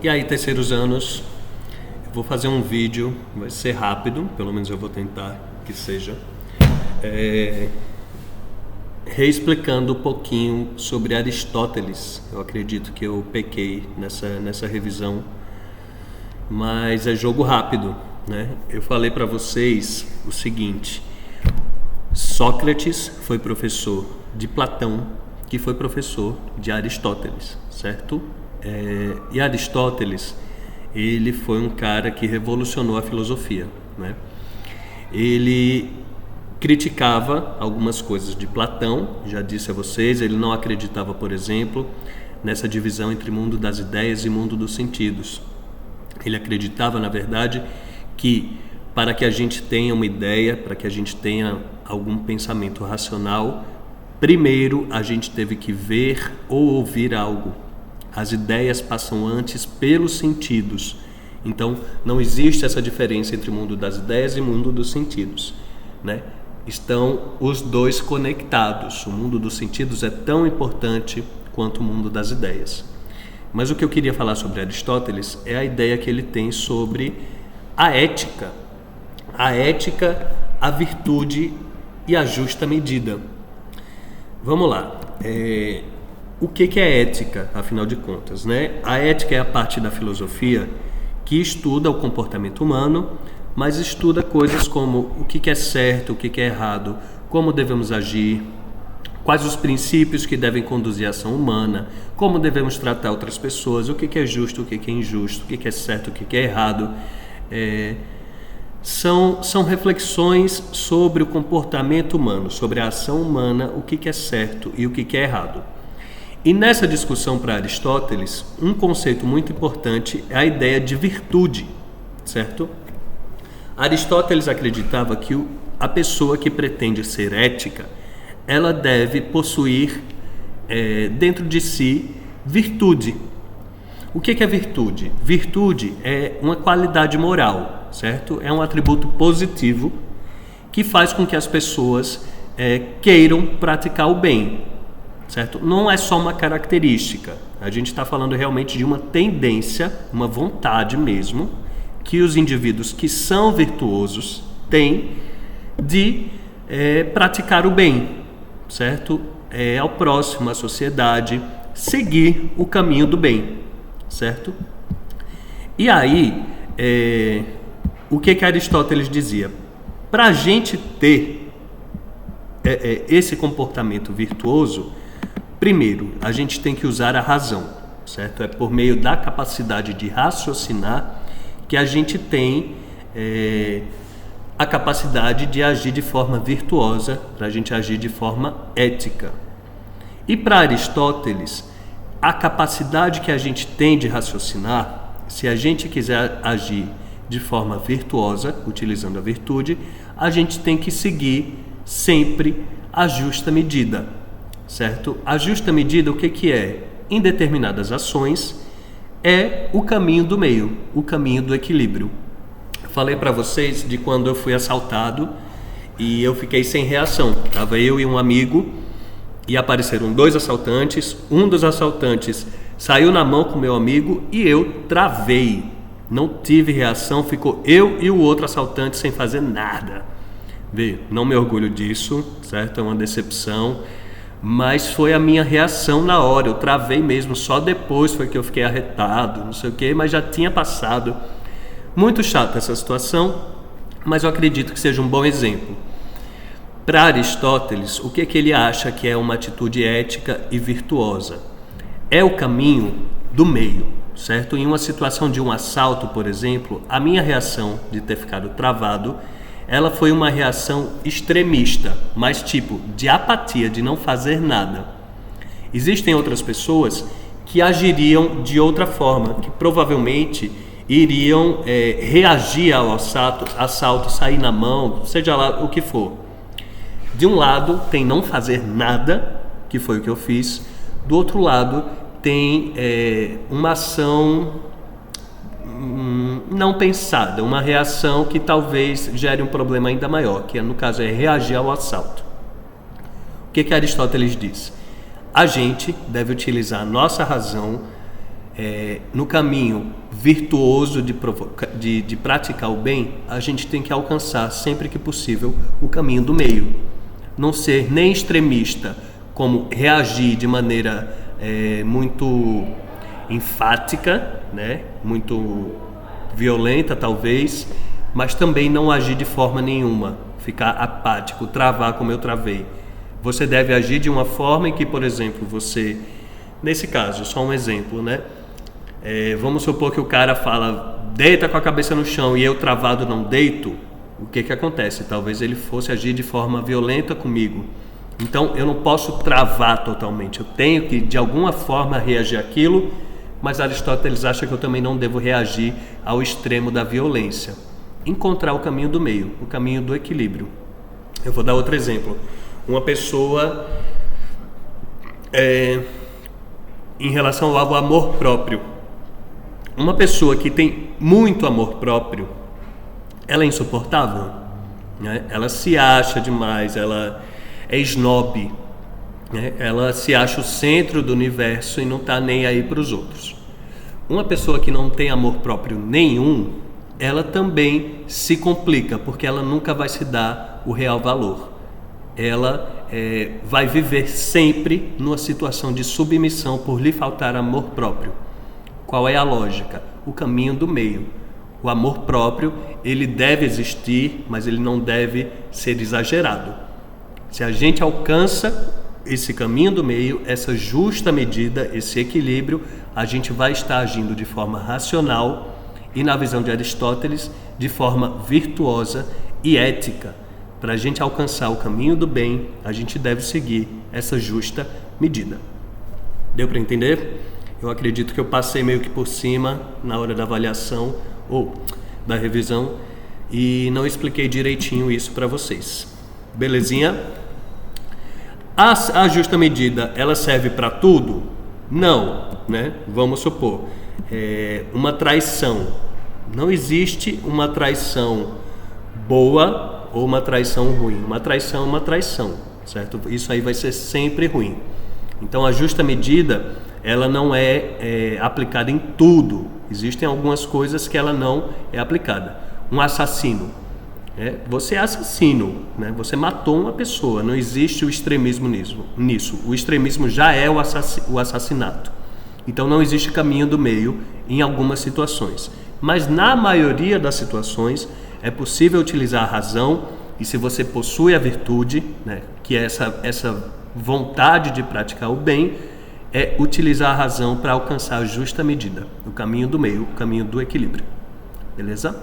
E aí, terceiros anos, eu vou fazer um vídeo, vai ser rápido, pelo menos eu vou tentar que seja, reexplicando um pouquinho sobre Aristóteles. Eu acredito que eu pequei nessa revisão, mas é jogo rápido, né? Eu falei para vocês o seguinte: Sócrates foi professor de Platão, que foi professor de Aristóteles, certo? E Aristóteles, ele foi um cara que revolucionou a filosofia, né? Ele criticava algumas coisas de Platão, já disse a vocês. Ele não acreditava, por exemplo, nessa divisão entre mundo das ideias e mundo dos sentidos. Ele acreditava, na verdade, que para que a gente tenha uma ideia, para que a gente tenha algum pensamento racional, primeiro a gente teve que ver ou ouvir algo. As ideias passam antes pelos sentidos. Então, não existe essa diferença entre o mundo das ideias e o mundo dos sentidos, né? Estão os dois conectados. O mundo dos sentidos é tão importante quanto o mundo das ideias. Mas o que eu queria falar sobre Aristóteles é a ideia que ele tem sobre a ética. A ética, a virtude e a justa medida. Vamos lá. O que é ética, afinal de contas, né? A ética é a parte da filosofia que estuda o comportamento humano, mas estuda coisas como o que é certo, o que é errado, como devemos agir, quais os princípios que devem conduzir a ação humana, como devemos tratar outras pessoas, o que é justo, o que é injusto, o que é certo, o que é errado. São reflexões sobre o comportamento humano, sobre a ação humana, o que é certo e o que é errado. E nessa discussão para Aristóteles, um conceito muito importante é a ideia de virtude, certo? Aristóteles acreditava que a pessoa que pretende ser ética, ela deve possuir dentro de si virtude. O que é virtude? Virtude é uma qualidade moral, certo? É um atributo positivo que faz com que as pessoas queiram praticar o bem, certo? Não é só uma característica. A gente está falando realmente de uma tendência, uma vontade mesmo, que os indivíduos que são virtuosos têm de praticar o bem, certo? Ao próximo, à sociedade, seguir o caminho do bem, certo? E aí, o que Aristóteles dizia? Para a gente ter esse comportamento virtuoso, primeiro, a gente tem que usar a razão, certo? É por meio da capacidade de raciocinar que a gente tem a capacidade de agir de forma virtuosa, para a gente agir de forma ética. E para Aristóteles, a capacidade que a gente tem de raciocinar, se a gente quiser agir de forma virtuosa, utilizando a virtude, a gente tem que seguir sempre a justa medida, certo? A justa medida, o que é? Em determinadas ações, é o caminho do meio, o caminho do equilíbrio. Falei para vocês de quando eu fui assaltado e eu fiquei sem reação. Estava eu e um amigo e apareceram dois assaltantes. Um dos assaltantes saiu na mão com meu amigo e eu travei. Não tive reação, ficou eu e o outro assaltante sem fazer nada. Vê, não me orgulho disso, certo? É uma decepção. Mas foi a minha reação na hora, eu travei mesmo, só depois foi que eu fiquei arretado, não sei o que, mas já tinha passado. Muito chata essa situação, mas eu acredito que seja um bom exemplo. Para Aristóteles, o que ele acha que é uma atitude ética e virtuosa? É o caminho do meio, certo? Em uma situação de um assalto, por exemplo, a minha reação de ter ficado travado, ela foi uma reação extremista, mas tipo, de apatia, de não fazer nada. Existem outras pessoas que agiriam de outra forma, que provavelmente iriam reagir ao assalto, sair na mão, seja lá o que for. De um lado tem não fazer nada, que foi o que eu fiz. Do outro lado tem uma ação não pensada, uma reação que talvez gere um problema ainda maior, que no caso é reagir ao assalto. O que Aristóteles diz? A gente deve utilizar a nossa razão no caminho virtuoso de praticar o bem, a gente tem que alcançar, sempre que possível, o caminho do meio. Não ser nem extremista, como reagir de maneira muito enfática, né? Muito violenta talvez, mas também não agir de forma nenhuma, ficar apático, travar como eu travei. Você deve agir de uma forma em que, por exemplo, você, nesse caso, só um exemplo, né? Vamos supor que o cara fala, deita com a cabeça no chão, e eu travado não deito. O que acontece? Talvez ele fosse agir de forma violenta comigo. Então eu não posso travar totalmente, eu tenho que de alguma forma reagir àquilo, mas Aristóteles acha que eu também não devo reagir ao extremo da violência. Encontrar o caminho do meio, o caminho do equilíbrio. Eu vou dar outro exemplo. Uma pessoa, em relação ao amor próprio, uma pessoa que tem muito amor próprio, ela é insuportável, né? Ela se acha demais, ela é snob, né? Ela se acha o centro do universo e não está nem aí para os outros. Uma pessoa que não tem amor próprio nenhum, ela também se complica, porque ela nunca vai se dar o real valor. Ela vai viver sempre numa situação de submissão por lhe faltar amor próprio. Qual é a lógica? O caminho do meio. O amor próprio, ele deve existir, mas ele não deve ser exagerado. Se a gente alcança esse caminho do meio, essa justa medida, esse equilíbrio, a gente vai estar agindo de forma racional e, na visão de Aristóteles, de forma virtuosa e ética. Para a gente alcançar o caminho do bem, a gente deve seguir essa justa medida. Deu para entender? Eu acredito que eu passei meio que por cima na hora da avaliação ou da revisão e não expliquei direitinho isso para vocês. Belezinha? A justa medida, ela serve para tudo? Não, né? Vamos supor, uma traição. Não existe uma traição boa ou uma traição ruim. Uma traição é uma traição, certo? Isso aí vai ser sempre ruim. Então a justa medida, ela não é aplicada em tudo. Existem algumas coisas que ela não é aplicada. Um assassino. Você é assassino, né? Você matou uma pessoa. Não existe o extremismo nisso. O extremismo já é o assassinato. Então não existe caminho do meio em algumas situações. Mas na maioria das situações é possível utilizar a razão, e se você possui a virtude, né, que é essa vontade de praticar o bem, é utilizar a razão para alcançar a justa medida, o caminho do meio, o caminho do equilíbrio. Beleza?